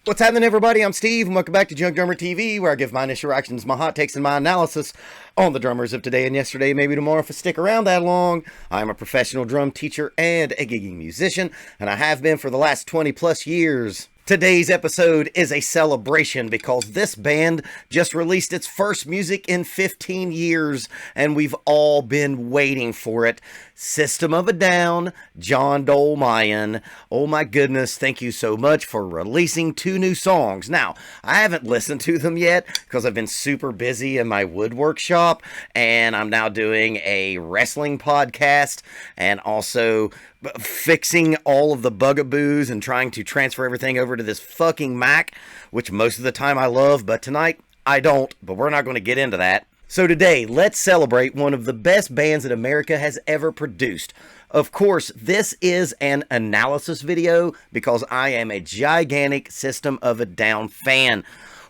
What's happening, everybody? I'm Steve, and welcome back to Junkdrummer TV, where I give my initial reactions, my hot takes, and my analysis on the drummers of today and yesterday, maybe tomorrow if I stick around that long. I'm a professional drum teacher and a gigging musician, and I have been for the last 20 plus years. Today's episode is a celebration because this band just released its first music in 15 years, and we've all been waiting for it. System of a Down, John Dolmayan. Oh my goodness, thank you so much for releasing 2 new songs. Now, I haven't listened to them yet because I've been super busy in my woodwork shop, and I'm now doing a wrestling podcast and also fixing all of the bugaboos and trying to transfer everything over to this fucking Mac, which most of the time I love, but tonight I don't, but we're not going to get into that. So today, let's celebrate one of the best bands that America has ever produced. Of course, this is an analysis video because I am a gigantic System of a Down fan.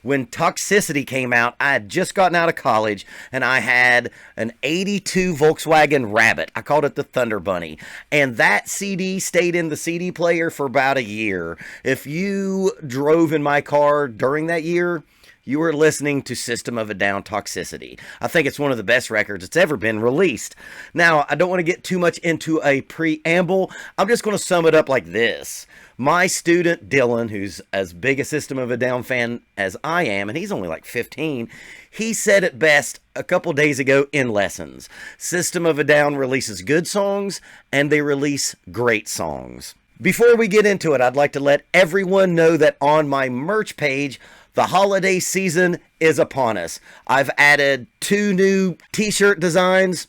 When Toxicity came out, I had just gotten out of college, and I had an 82 Volkswagen Rabbit. I called it the Thunder Bunny. And that CD stayed in the CD player for about a year. If you drove in my car during that year, you were listening to System of a Down Toxicity. I think it's one of the best records that's ever been released. Now, I don't want to get too much into a preamble. I'm just going to sum it up like this. My student, Dylan, who's as big a System of a Down fan as I am, and he's only like 15, he said it best a couple days ago in lessons. System of a Down releases good songs, and they release great songs. Before we get into it, I'd like to let everyone know that on my merch page, the holiday season is upon us. I've added 2 new t-shirt designs.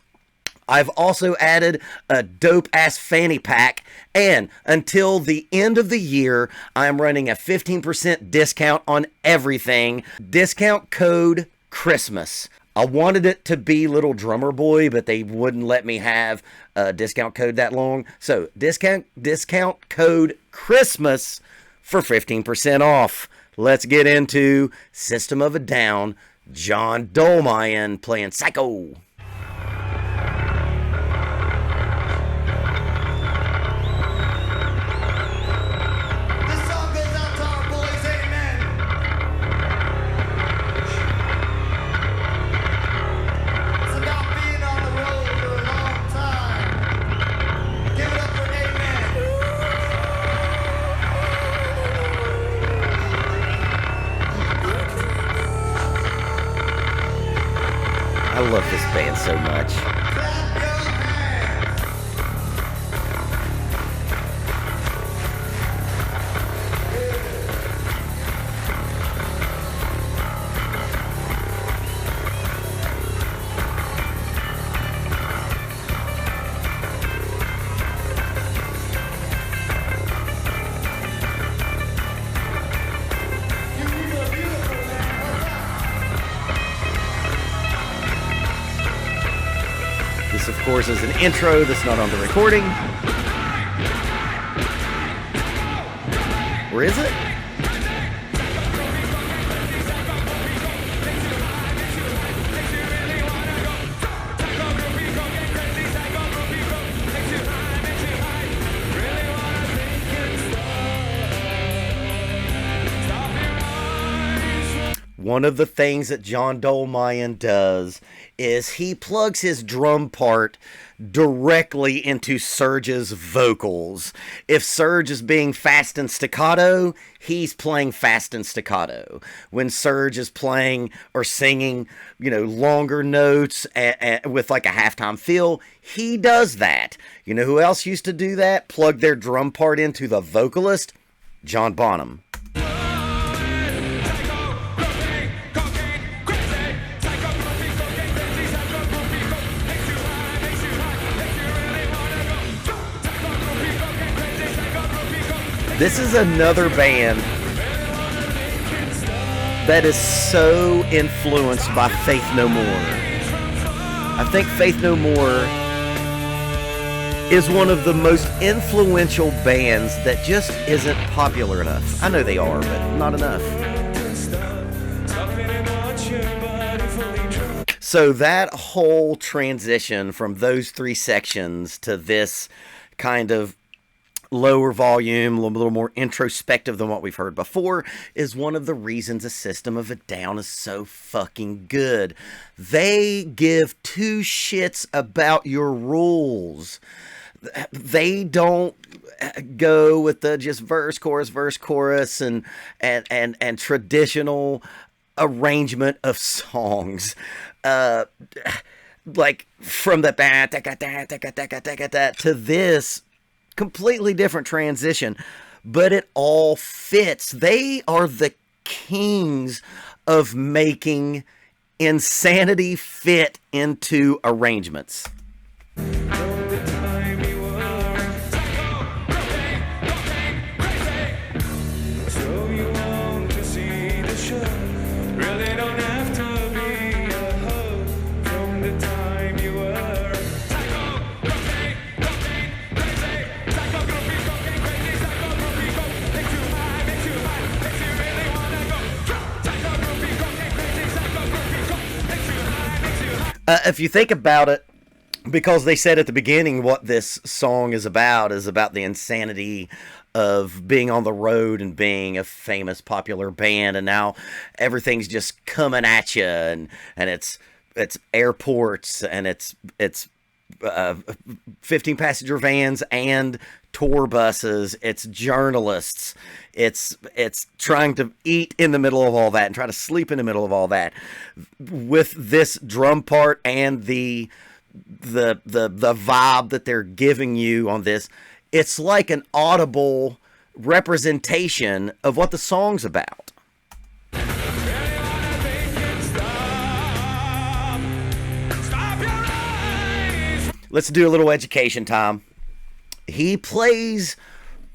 I've also added a dope-ass fanny pack, and until the end of the year, I'm running a 15% discount on everything. Discount code Christmas. I wanted it to be Little Drummer Boy, but they wouldn't let me have a discount code that long. So, discount code Christmas for 15% off. Let's get into System of a Down, John Dolmayan playing Psycho. I love this band so much. This, of course, is an intro that's not on the recording. Or is it? One of the things that John Dolmayan does is he plugs his drum part directly into Serge's vocals. If Serge is being fast and staccato, he's playing fast and staccato. When Serge is playing or singing, longer notes with like a halftime feel, he does that. You know who else used to do that? Plug their drum part into the vocalist? John Bonham. This is another band that is so influenced by Faith No More. I think Faith No More is one of the most influential bands that just isn't popular enough. I know they are, but not enough. So that whole transition from those 3 sections to this kind of lower volume, a little more introspective than what we've heard before, is one of the reasons a System of a Down is so fucking good. They give two shits about your rules. They don't go with the just verse, chorus, and traditional arrangement of songs. Like from the to this completely different transition, but it all fits. They are the kings of making insanity fit into arrangements. If you think about it, because they said at the beginning what this song is about the insanity of being on the road and being a famous popular band, and now everything's just coming at you, and it's airports, and it's 15 passenger vans and tour buses, it's journalists, it's trying to eat in the middle of all that and try to sleep in the middle of all that. With this drum part and the vibe that they're giving you on this, it's like an audible representation of what the song's about. Let's do a little education time. He plays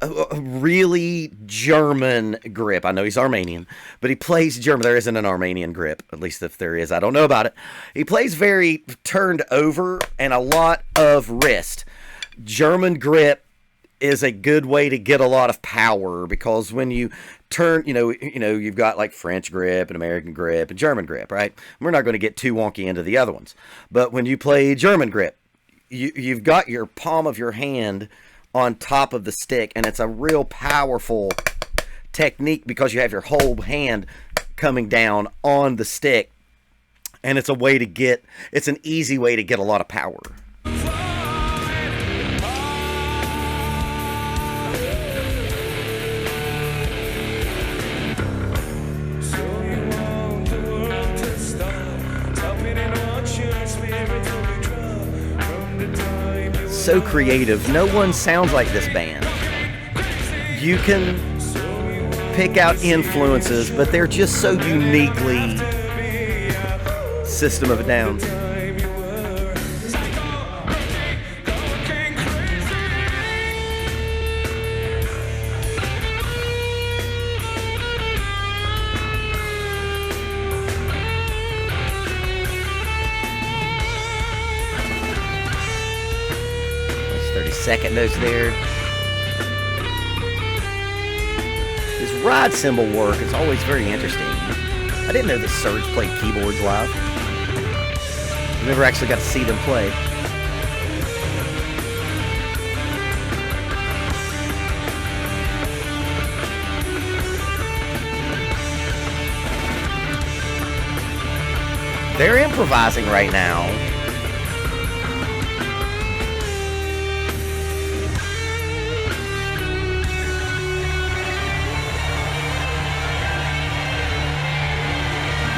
a really German grip. I know he's Armenian, but he plays German. There isn't an Armenian grip, at least if there is, I don't know about it. He plays very turned over and a lot of wrist. German grip is a good way to get a lot of power, because when you turn, you've got like French grip and American grip and German grip, right? We're not going to get too wonky into the other ones, but when you play German grip, you've got your palm of your hand on top of the stick, and it's a real powerful technique because you have your whole hand coming down on the stick, and it's an easy way to get a lot of power. So creative. No one sounds like this band. You can pick out influences, but they're just so uniquely System of a Down. Second notes there. His ride cymbal work is always very interesting. I didn't know that Serge played keyboards live. I've never actually got to see them play. They're improvising right now.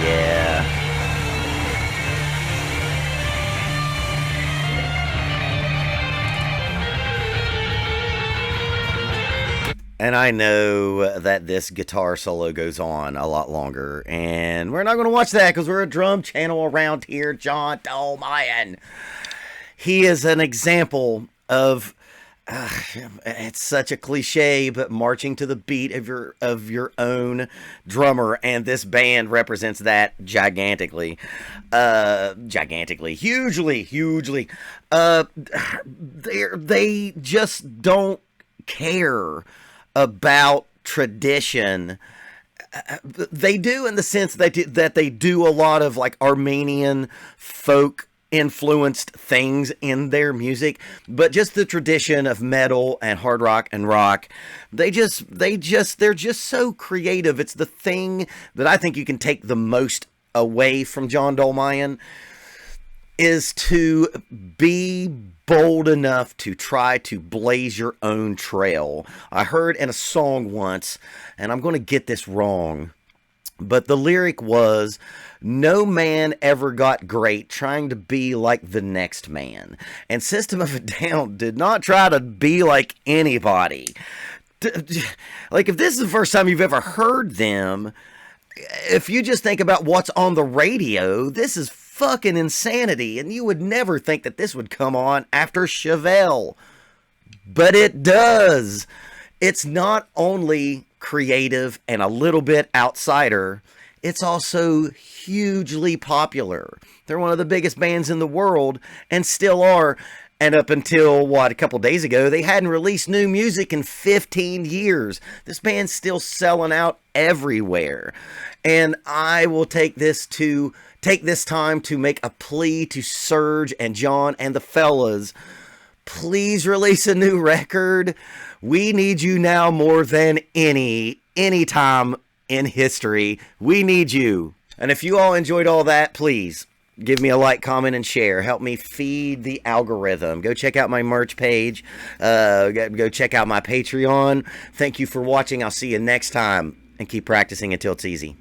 Yeah. And I know that this guitar solo goes on a lot longer, and we're not going to watch that because we're a drum channel around here. John Dolmayan. He is an example of it's such a cliche, but marching to the beat of your own drummer, and this band represents that gigantically, hugely. They just don't care about tradition. They do in the sense that they do a lot of like Armenian folk influenced things in their music, but just the tradition of metal and hard rock and rock, they're just so creative. It's the thing that I think you can take the most away from John Dolmayan, is to be bold enough to try to blaze your own trail. I heard in a song once, and I'm going to get this wrong, but the lyric was, "No man ever got great trying to be like the next man." And System of a Down did not try to be like anybody. Like, if this is the first time you've ever heard them, if you just think about what's on the radio, this is fucking insanity, and you would never think that this would come on after Chevelle. But it does. It's not only creative and a little bit outsider, it's also hugely popular. They're one of the biggest bands in the world, and still are. And up until, a couple days ago, they hadn't released new music in 15 years. This band's still selling out everywhere. And I will take this time to make a plea to Serge and John and the fellas. Please release a new record. We need you now more than any time in history. We need you. And if you all enjoyed all that, please give me a like, comment, and share. Help me feed the algorithm. Go check out my merch page. Go check out my Patreon. Thank you for watching. I'll see you next time. And keep practicing until it's easy.